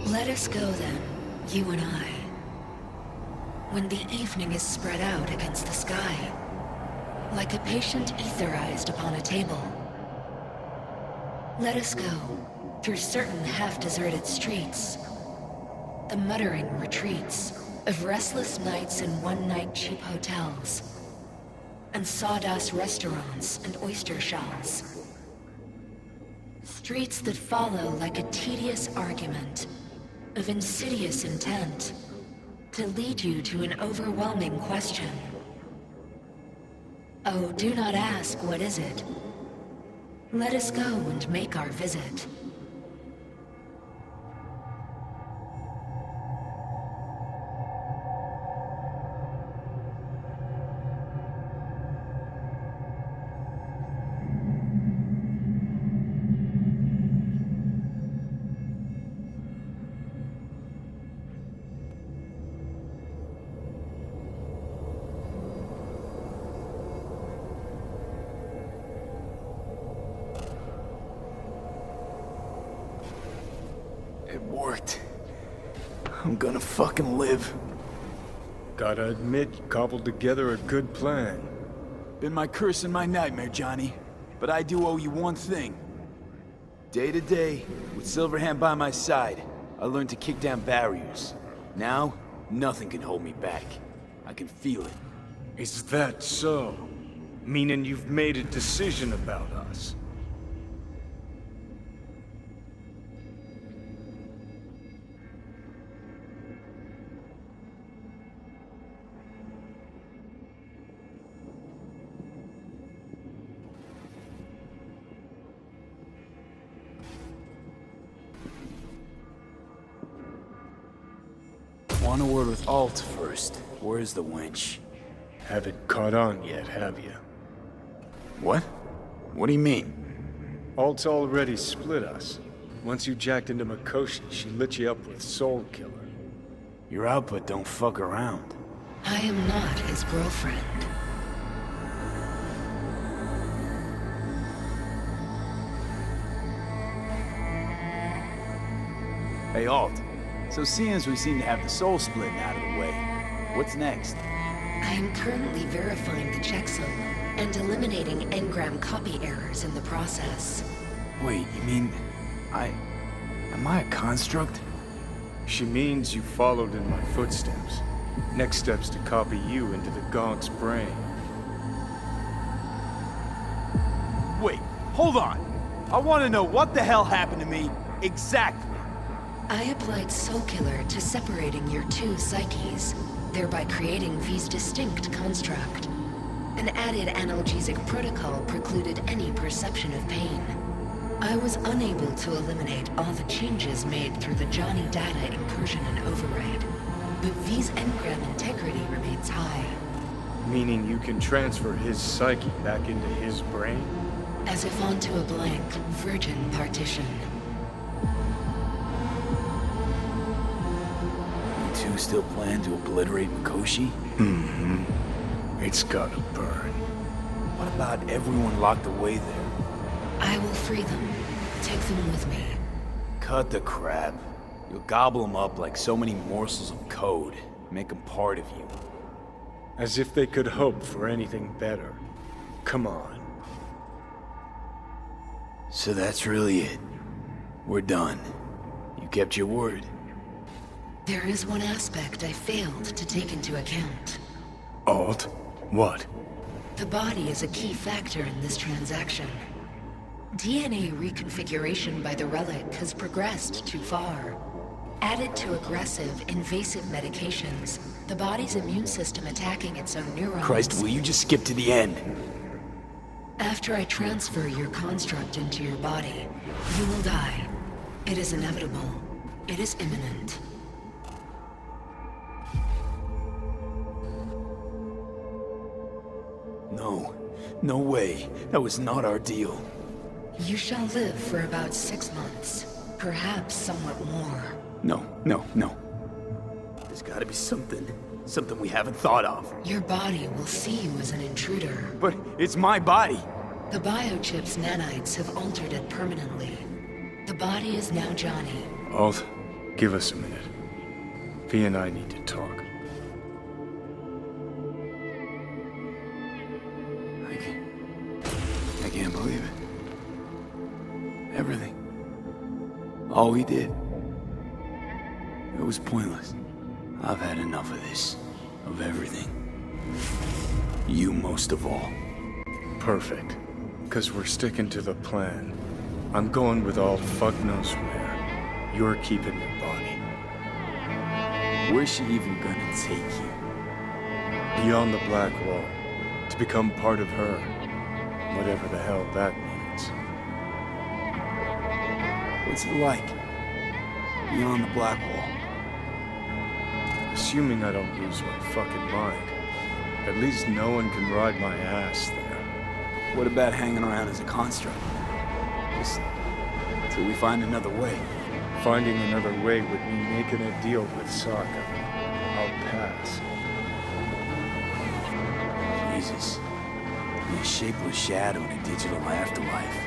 Let us go then, you and I. When the evening is spread out against the sky, like a patient etherized upon a table. Let us go through certain half-deserted streets, the muttering retreats of restless nights in one-night cheap hotels, and sawdust restaurants and oyster shells. Streets that follow like a tedious argument of insidious intent to lead you to an overwhelming question. Oh, do not ask, what is it? Let us go and make our visit. It worked. I'm gonna fucking live. Gotta admit, you cobbled together a good plan. Been my curse and my nightmare, Johnny. But I do owe you one thing. Day to day, with Silverhand by my side, I learned to kick down barriers. Now, nothing can hold me back. I can feel it. Is that so? Meaning you've made a decision about us? Want a word with Alt first. Where's the wench? Haven't caught on yet, have you? What? What do you mean? Alt's already split us. Once you jacked into Mikoshi, she lit you up with Soul Killer. Your output don't fuck around. I am not his girlfriend. Hey, Alt. So seeing as we seem to have the soul splitting out of the way, what's next? I am currently verifying the checksum and eliminating engram copy errors in the process. Wait, you mean... Am I a construct? She means you followed in my footsteps. Next step's to copy you into the Gonk's brain. Wait, hold on! I want to know what the hell happened to me, exactly! I applied Soul Killer to separating your two psyches, thereby creating V's distinct construct. An added analgesic protocol precluded any perception of pain. I was unable to eliminate all the changes made through the Johnny data incursion and override, but V's engram integrity remains high. Meaning you can transfer his psyche back into his brain? As if onto a blank, virgin partition. You two still plan to obliterate Mikoshi? Mm-hmm. It's gotta burn. What about everyone locked away there? I will free them. Take them with me. Cut the crap. You'll gobble them up like so many morsels of code. Make them part of you. As if they could hope for anything better. Come on. So that's really it. We're done. You kept your word. There is one aspect I failed to take into account. Alt? What? The body is a key factor in this transaction. DNA reconfiguration by the relic has progressed too far. Added to aggressive, invasive medications, the body's immune system attacking its own neurons... Christ, will you just skip to the end? After I transfer your construct into your body, you will die. It is inevitable. It is imminent. No. No way. That was not our deal. You shall live for about 6 months. Perhaps somewhat more. No. There's gotta be something. Something we haven't thought of. Your body will see you as an intruder. But it's my body. The biochip's nanites have altered it permanently. The body is now Johnny. Alt, Give us a minute. V and I need to talk. I can't believe it. Everything. All we did. It was pointless. I've had enough of this. Of everything. You most of all. Perfect. Because we're sticking to the plan. I'm going with all fuck knows where. You're keeping your body. Where's she even gonna take you? Beyond the Black Wall. To become part of her. Whatever the hell that means. What's it like? Beyond the Black Wall. Assuming I don't lose my fucking mind. At least no one can ride my ass there. What about hanging around as a construct? Just till we find another way. Finding another way would mean making a deal with Sokka. I'll pass. Jesus. Be a shapeless shadow in a digital afterlife.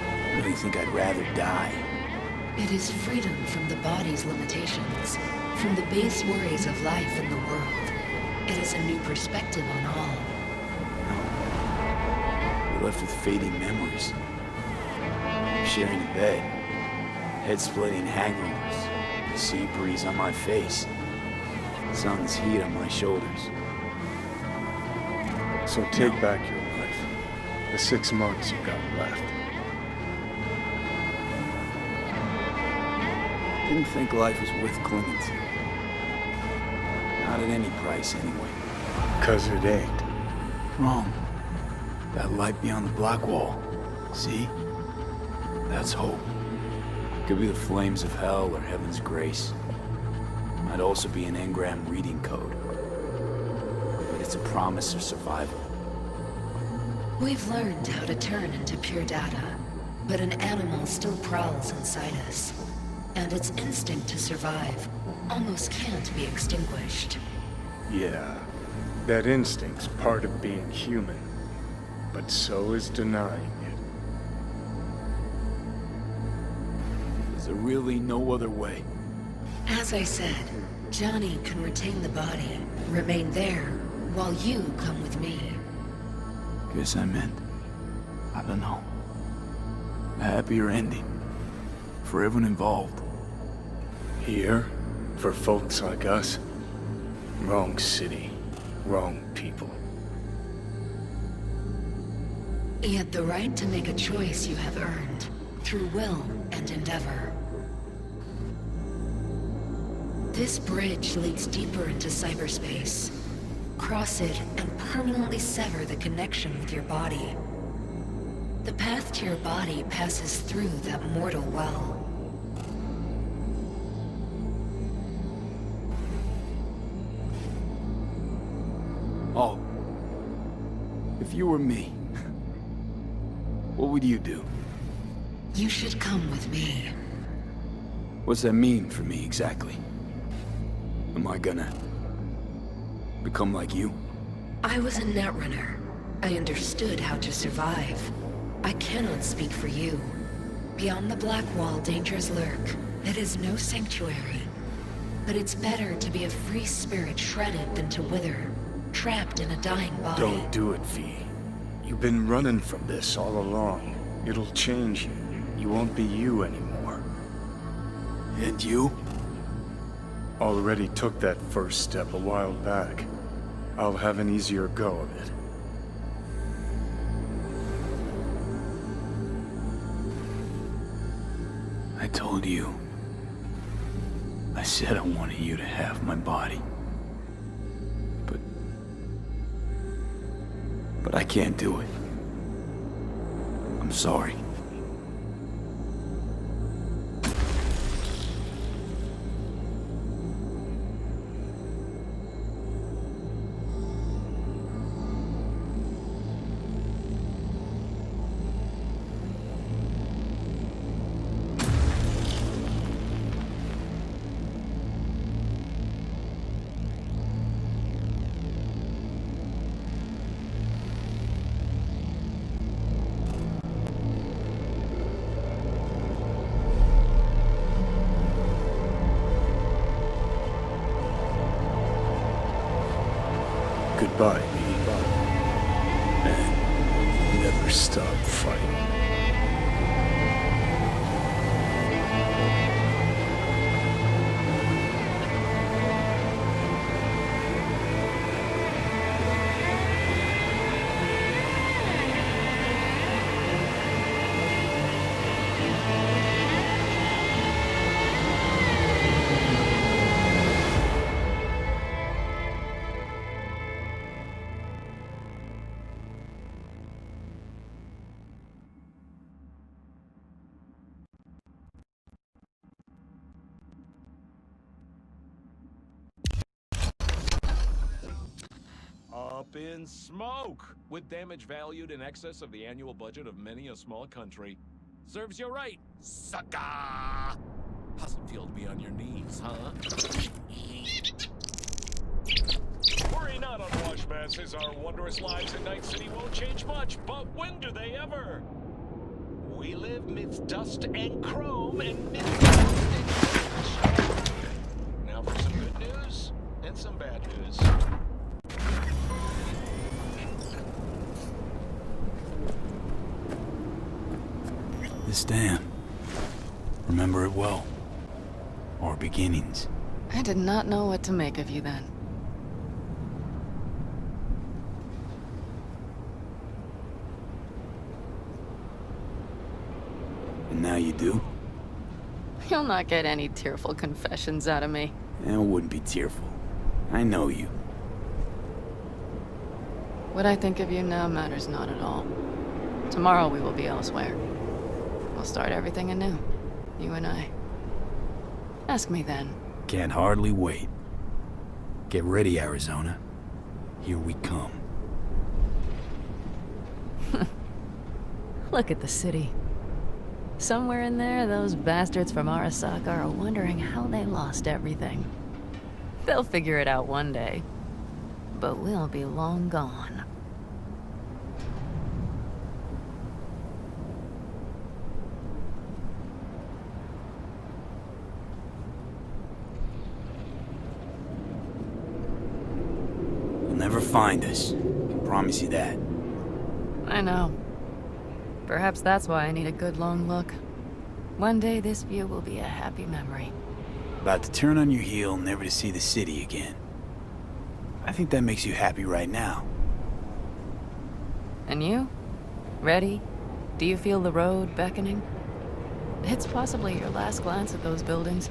I really think I'd rather die. It is freedom from the body's limitations, from the base worries of life and the world. It is a new perspective on all. We're left with fading memories. Sharing a bed. Head-splitting hangovers. The sea breeze on my face. Sun's heat on my shoulders. So take back your life. The 6 months you got left. Didn't think life was worth clinging to. Not at any price, anyway. 'Cause it ain't. Wrong. That light beyond the Black Wall. See? That's hope. Could be the flames of hell or heaven's grace. Might also be an engram reading code. But it's a promise of survival. We've learned how to turn into pure data, but an animal still prowls inside us. And its instinct to survive almost can't be extinguished. Yeah. That instinct's part of being human. But so is denying it. Is there really no other way? As I said, Johnny can retain the body, remain there, while you come with me. Guess I meant, I don't know, a happier ending for everyone involved. Here? For folks like us? Wrong city. Wrong people. Yet the right to make a choice you have earned, through will and endeavor. This bridge leads deeper into cyberspace. Cross it and permanently sever the connection with your body. The path to your body passes through that mortal well. Oh, if you were me, what would you do? You should come with me. What's that mean for me exactly? Am I gonna become like you? I was a netrunner. I understood how to survive. I cannot speak for you. Beyond the Black Wall, dangers lurk. It is no sanctuary. But it's better to be a free spirit shredded than to wither, trapped in a dying body. Don't do it, V. You've been running from this all along. It'll change you. You won't be you anymore. And you? Already took that first step a while back. I'll have an easier go of it. I told you. I said I wanted you to have my body. But I can't do it. I'm sorry. by me, and never stop fighting. Up in smoke! With damage valued in excess of the annual budget of many a small country. Serves you right, sucker! How's it feel to be on your knees, huh? Worry not, unwashed masses. Our wondrous lives in Night City won't change much, but when do they ever? We live midst dust and chrome and midst dust and now for some good news and some bad news. This dam. Remember it well. Our beginnings. I did not know what to make of you then. And now you do? You'll not get any tearful confessions out of me. And it wouldn't be tearful. I know you. What I think of you now matters not at all. Tomorrow we will be elsewhere. We'll start everything anew. You and I. Ask me then. Can't hardly wait. Get ready, Arizona. Here we come. Look at the city. Somewhere in there, those bastards from Arasaka are wondering how they lost everything. They'll figure it out one day. But we'll be long gone. You'll never find us. I can promise you that. I know. Perhaps that's why I need a good long look. One day this view will be a happy memory. About to turn on your heel, never to see the city again. I think that makes you happy right now. And you? Ready? Do you feel the road beckoning? It's possibly your last glance at those buildings.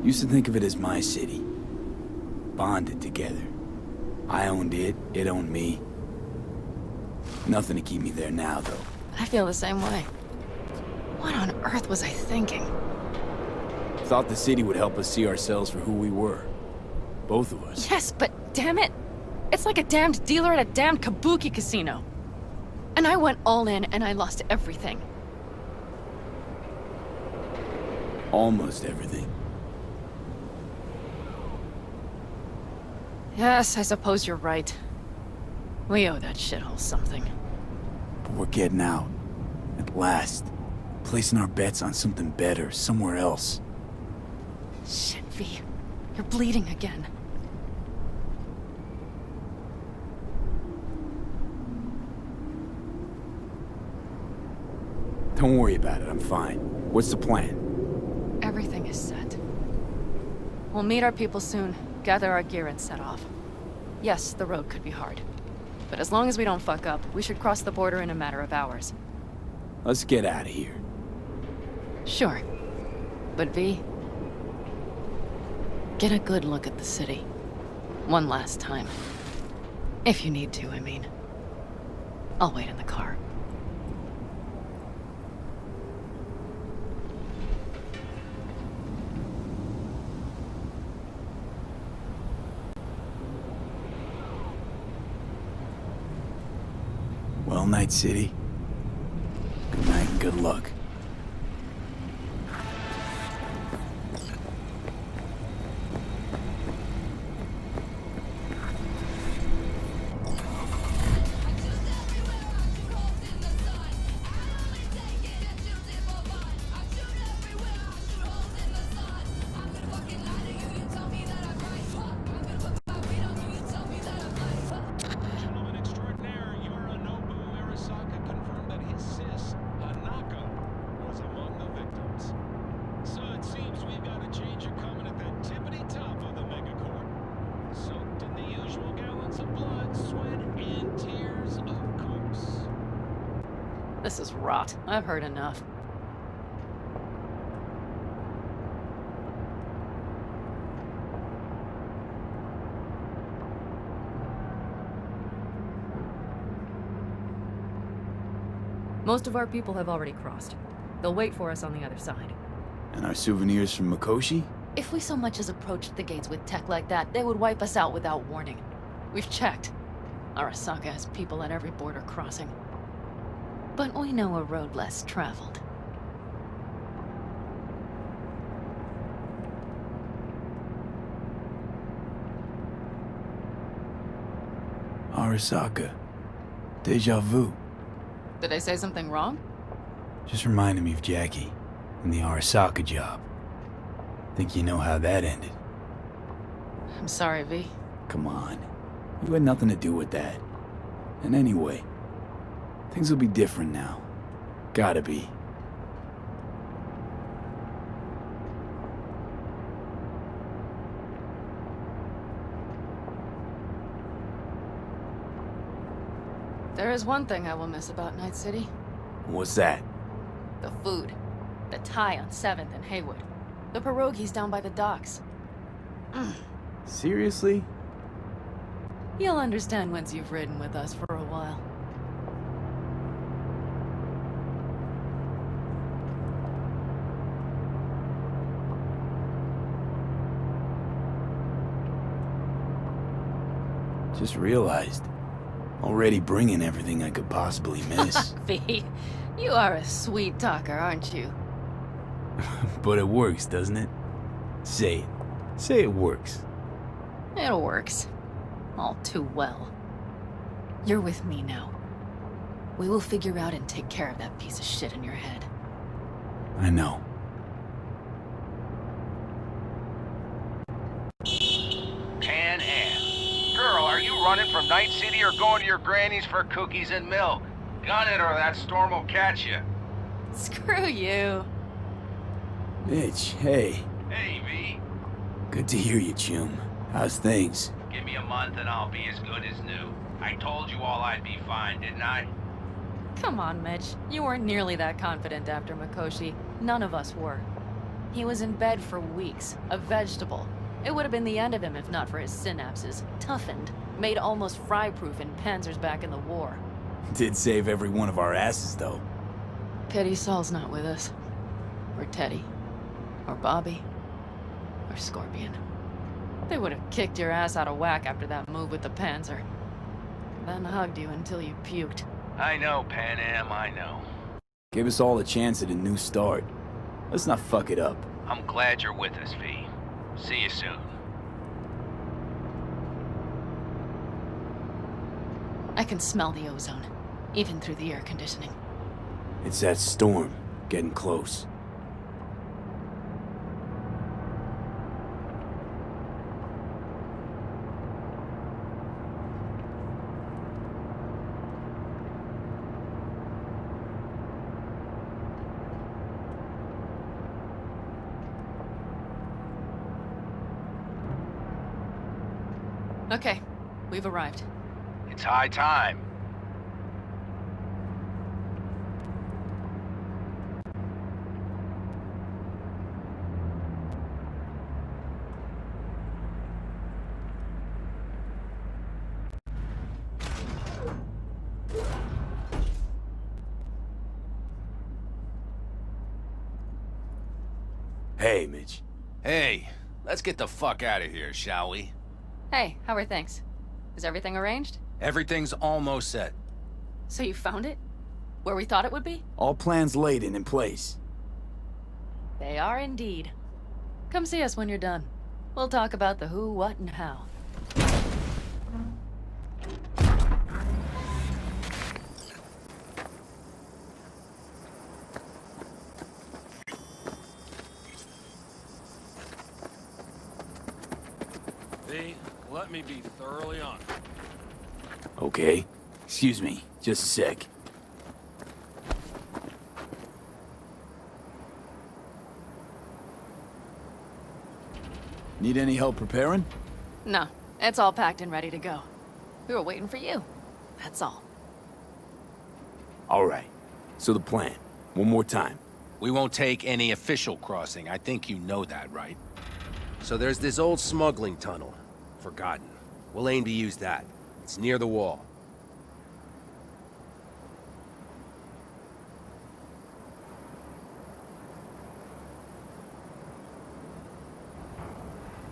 Used to think of it as my city. Bonded together. I owned it, it owned me. Nothing to keep me there now, though. I feel the same way. What on earth was I thinking? Thought the city would help us see ourselves for who we were. Both of us. Yes, but damn it! It's like a damned dealer at a damned kabuki casino. And I went all in and I lost everything. Almost everything. Yes, I suppose you're right. We owe that shithole something. But we're getting out. At last. Placing our bets on something better, somewhere else. Shit, V. You're bleeding again. Don't worry about it, I'm fine. What's the plan? Everything is set. We'll meet our people soon, gather our gear and set off. Yes, the road could be hard. But as long as we don't fuck up, we should cross the border in a matter of hours. Let's get out of here. Sure. But V, get a good look at the city. One last time. If you need to, I mean. I'll wait in the car. Well, Night City. Good night and good luck. This is rot. I've heard enough. Most of our people have already crossed. They'll wait for us on the other side. And our souvenirs from Mikoshi? If we so much as approached the gates with tech like that, they would wipe us out without warning. We've checked. Arasaka has people at every border crossing. But we know a road less traveled. Arasaka. Deja vu. Did I say something wrong? Just reminded me of Jackie and the Arasaka job. Think you know how that ended? I'm sorry, V. Come on. You had nothing to do with that. And anyway, things will be different now. Gotta be. There is one thing I will miss about Night City. What's that? The food. The Thai on 7th and Haywood. The pierogies down by the docks. Seriously? You'll understand once you've ridden with us for a while. Just realized. Already bringing everything I could possibly miss. V, you are a sweet talker, aren't you? But it works, doesn't it? Say it. Say it works. It works. All too well. You're with me now. We will figure out and take care of that piece of shit in your head. I know. Panam. Girl, are you running from Night City or going to your granny's for cookies and milk? Gun it or that storm will catch you. Screw you. Mitch, hey. Hey, V. Good to hear you, chum. How's things? Give me a month and I'll be as good as new. I told you all I'd be fine, didn't I? Come on, Mitch. You weren't nearly that confident after Mikoshi. None of us were. He was in bed for weeks, a vegetable. It would have been the end of him if not for his synapses. Toughened, made almost fry-proof in panzers back in the war. Did save every one of our asses, though. Pity Saul's not with us. Or Teddy. Or Bobby. Or Scorpion. They would have kicked your ass out of whack after that move with the Panzer. Then hugged you until you puked. I know, Panam, I know. Gave us all a chance at a new start. Let's not fuck it up. I'm glad you're with us, V. See you soon. I can smell the ozone, even through the air conditioning. It's that storm, getting close. Okay, we've arrived. It's high time. Hey, Mitch. Hey, let's get the fuck out of here, shall we? Hey, how are things? Is everything arranged? Everything's almost set. So you found it? Where we thought it would be? All plans laid and in place. They are indeed. Come see us when you're done. We'll talk about the who, what, and how. V, let me be thoroughly honest. Okay. Excuse me, just a sec. Need any help preparing? No, it's all packed and ready to go. We were waiting for you. That's all. All right. So the plan, one more time. We won't take any official crossing. I think you know that, right? So there's this old smuggling tunnel. Forgotten. We'll aim to use that. It's near the wall.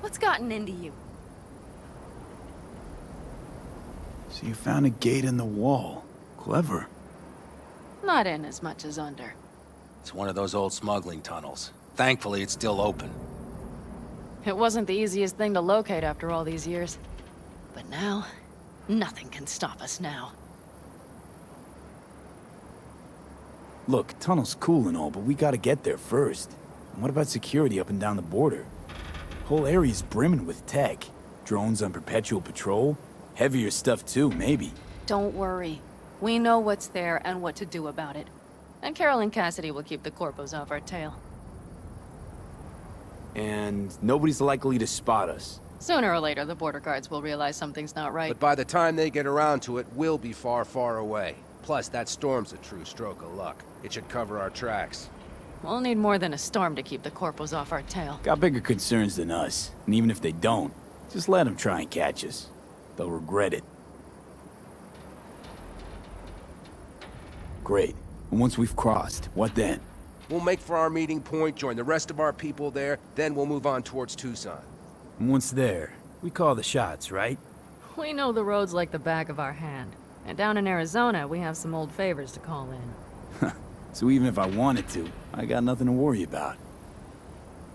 What's gotten into you? So you found a gate in the wall. Clever. Not in as much as under. It's one of those old smuggling tunnels. Thankfully, it's still open. It wasn't the easiest thing to locate after all these years. But now, nothing can stop us now. Look, tunnel's cool and all, but we gotta get there first. And what about security up and down the border? Whole area's brimming with tech. Drones on perpetual patrol. Heavier stuff too, maybe. Don't worry. We know what's there and what to do about it. And Carol and Cassidy will keep the corpos off our tail. And nobody's likely to spot us. Sooner or later, the border guards will realize something's not right. But by the time they get around to it, we'll be far, far away. Plus, that storm's a true stroke of luck. It should cover our tracks. We'll need more than a storm to keep the corpos off our tail. Got bigger concerns than us. And even if they don't, just let them try and catch us. They'll regret it. Great. And once we've crossed, what then? We'll make for our meeting point, join the rest of our people there, then we'll move on towards Tucson. And once there, we call the shots, right? We know the roads like the back of our hand. And down in Arizona, we have some old favors to call in. So even if I wanted to, I got nothing to worry about.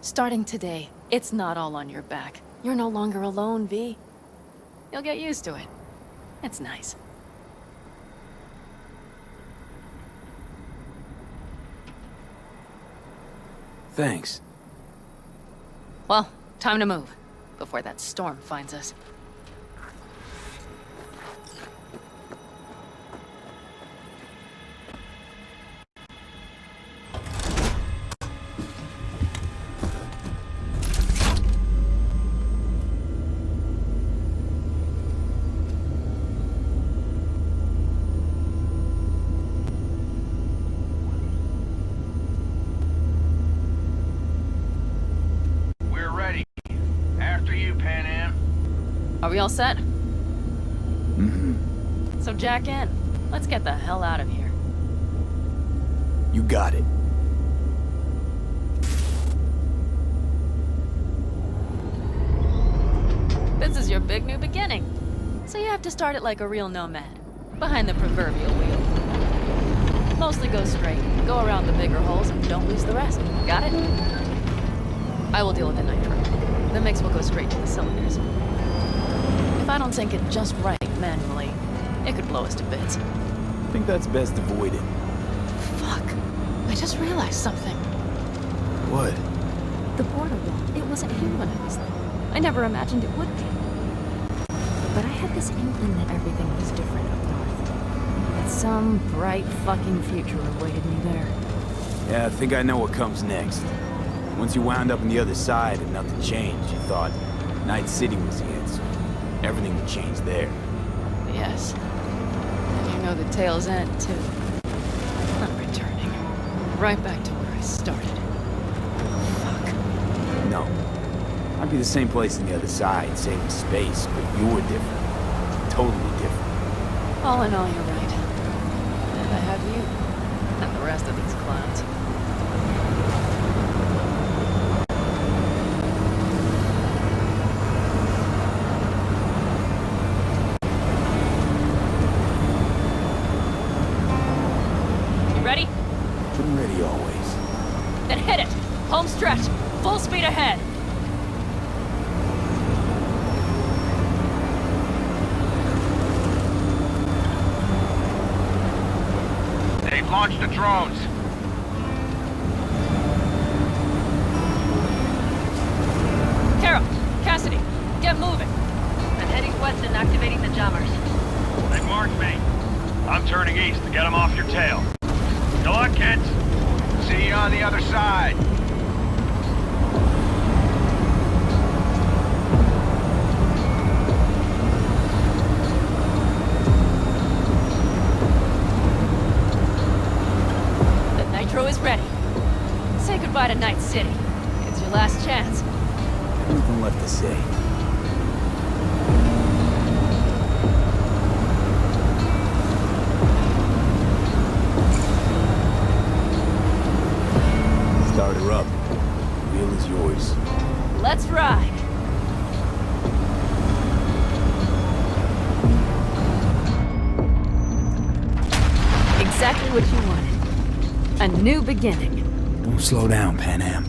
Starting today, it's not all on your back. You're no longer alone, V. You'll get used to it. It's nice. Thanks. Well, time to move, before that storm finds us. Are we all set? Mm-hmm. So jack in. Let's get the hell out of here. You got it. This is your big new beginning. So you have to start it like a real nomad. Behind the proverbial wheel. Mostly go straight. Go around the bigger holes and don't lose the rest. Got it? I will deal with the nitro. The mix will go straight to the cylinders. If I don't sync it just right manually, it could blow us to bits. I think that's best avoided. Fuck. I just realized something. What? The border wall. It wasn't here when I was there. I never imagined it would be. But I had this inkling that everything was different up north. That some bright fucking future awaited me there. Yeah, I think I know what comes next. Once you wound up on the other side and nothing changed, you thought Night City was the answer. Everything would change there. Yes. And you know the tale's end, too. I'm returning. Right back to where I started. Fuck. No. I'd be the same place on the other side, saving space, but you're different. Totally different. All in all, you're right. And I have you. And the rest of these clowns. Ready always. Then hit it! Home stretch! Full speed ahead! They've launched the drones. Carol! Cassidy! Get moving! I'm heading west and activating the jammers. They marked me. I'm turning east to get them off your tail. Good luck, kids. See you on the other side. Nitro is ready. Say goodbye to Night City. It's your last chance. Nothing left to say. Start her up. Wheel is yours. Let's ride. Exactly what you wanted. A new beginning. Don't slow down, Panam.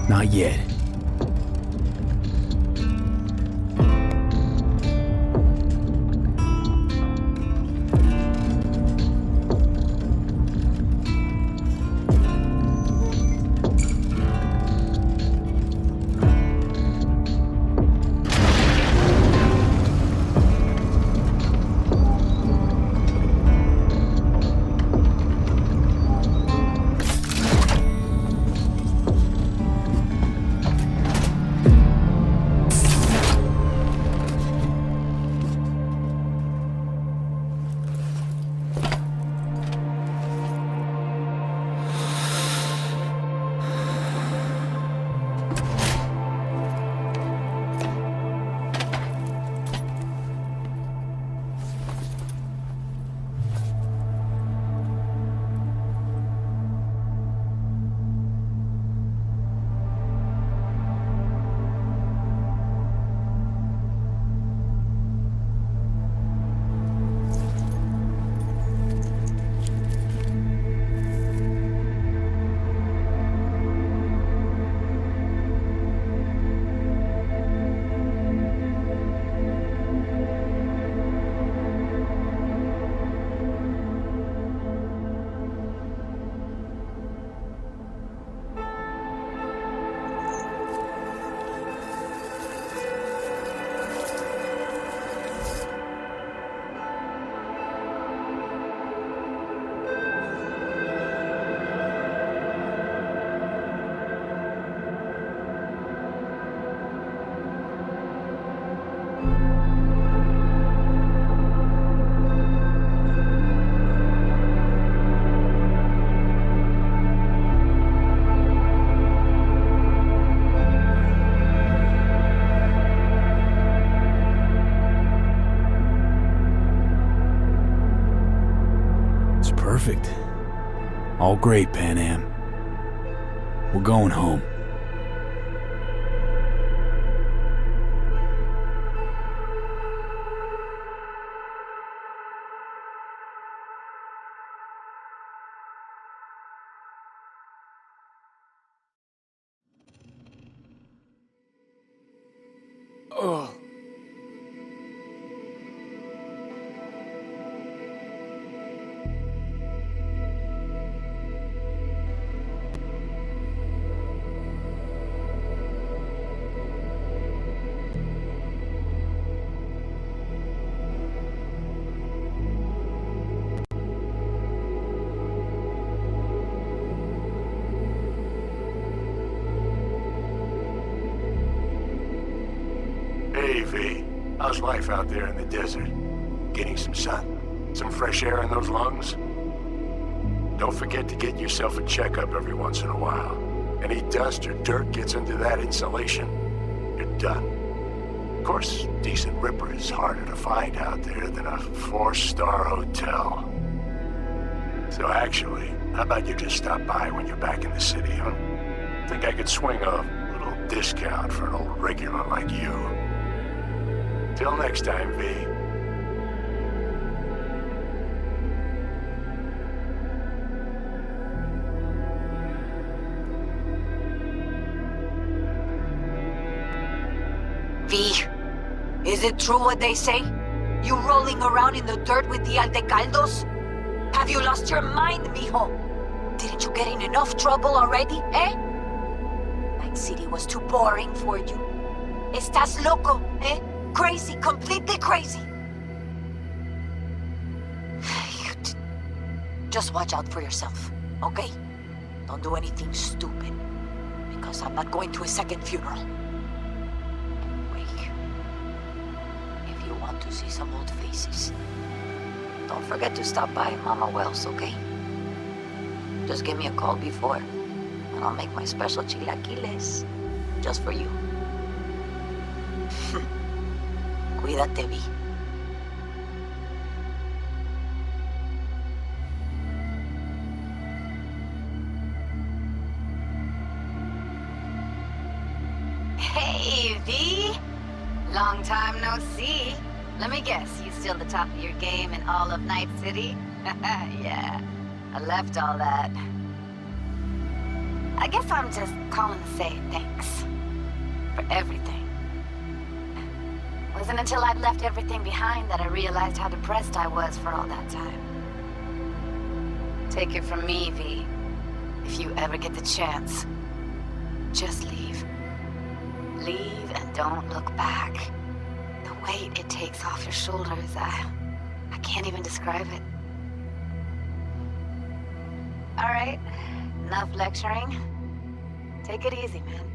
Not yet. Perfect. All great, Panam. We're going home. Oh. Hey, V. How's life out there in the desert? Getting some sun? Some fresh air in those lungs? Don't forget to get yourself a checkup every once in a while. Any dust or dirt gets into that insulation, you're done. Of course, decent ripper is harder to find out there than a 4-star hotel. So actually, how about you just stop by when you're back in the city, huh? Think I could swing a little discount for an old regular like you. Till next time, V. V, is it true what they say? You rolling around in the dirt with the Aldecaldos? Have you lost your mind, mijo? Didn't you get in enough trouble already, eh? Night City was too boring for you. Estás loco, eh? Crazy, completely crazy. Just watch out for yourself, okay? Don't do anything stupid, because I'm not going to a second funeral. Wait. If you want to see some old faces, don't forget to stop by Mama Wells, okay? Just give me a call before, and I'll make my special chilaquiles just for you. Cuídate, Vi. Hey, V! Long time no see. Let me guess, you still the top of your game in all of Night City? Yeah, I left all that. I guess I'm just calling to say thanks. For everything. Wasn't until I'd left everything behind that I realized how depressed I was for all that time. Take it from me, V. If you ever get the chance, just leave. Leave and don't look back. The weight it takes off your shoulders, I can't even describe it. All right, enough lecturing. Take it easy, man.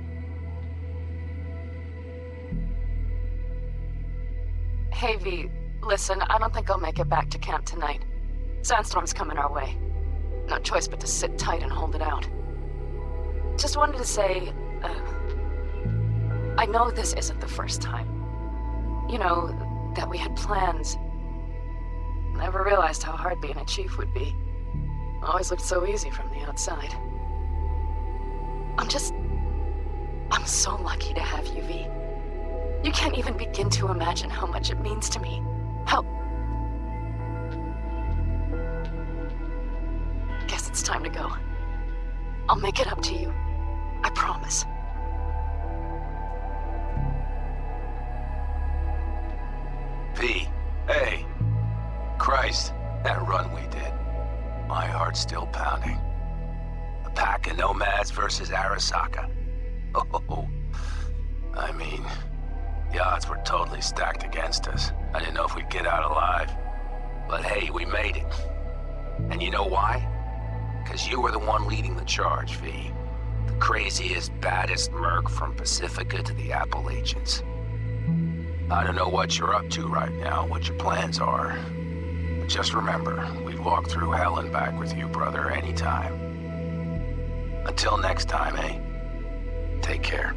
Hey, V, listen, I don't think I'll make it back to camp tonight. Sandstorm's coming our way. No choice but to sit tight and hold it out. Just wanted to say, I know this isn't the first time. You know, that we had plans. Never realized how hard being a chief would be. Always looked so easy from the outside. I'm so lucky to have you, V. You can't even begin to imagine how much it means to me. How... Guess it's time to go. I'll make it up to you. I promise. V, hey. Christ, that run we did. My heart's still pounding. A pack of nomads versus Arasaka. Oh, I mean, the odds were totally stacked against us. I didn't know if we'd get out alive. But hey, we made it. And you know why? Because you were the one leading the charge, V. The craziest, baddest merc from Pacifica to the Appalachians. I don't know what you're up to right now, what your plans are. But just remember, we'd walk through hell and back with you, brother, anytime. Until next time, eh? Take care.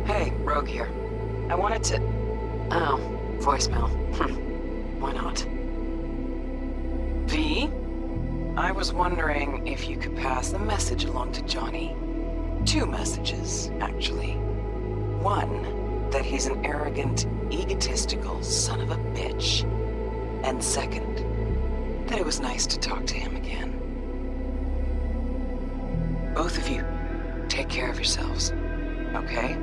Hey, Rogue here. I wanted to... Oh, voicemail. Why not? V? I was wondering if you could pass the message along to Johnny. 2 messages, actually. One, that he's an arrogant, egotistical son of a bitch. And second, that it was nice to talk to him again. Both of you, take care of yourselves, okay?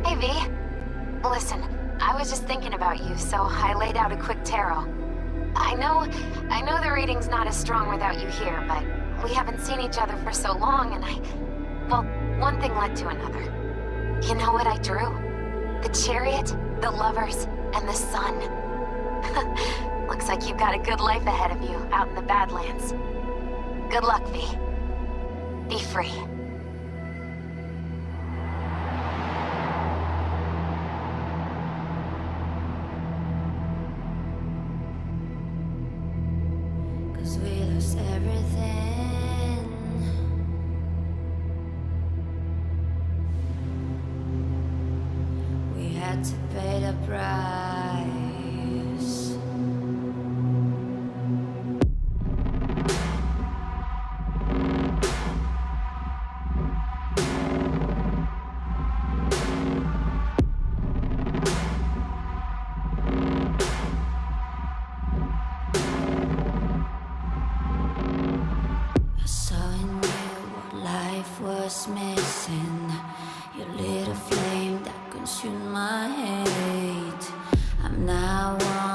Hey, V. Listen, I was just thinking about you, so I laid out a quick tarot. I know the reading's not as strong without you here, but we haven't seen each other for so long, and well, one thing led to another. You know what I drew? The chariot, the lovers, and the sun. Looks like you've got a good life ahead of you, out in the Badlands. Good luck, V. Be free. To pay the price. I saw in you what life was missing. You lit a flame that consumed my hate. I'm now one.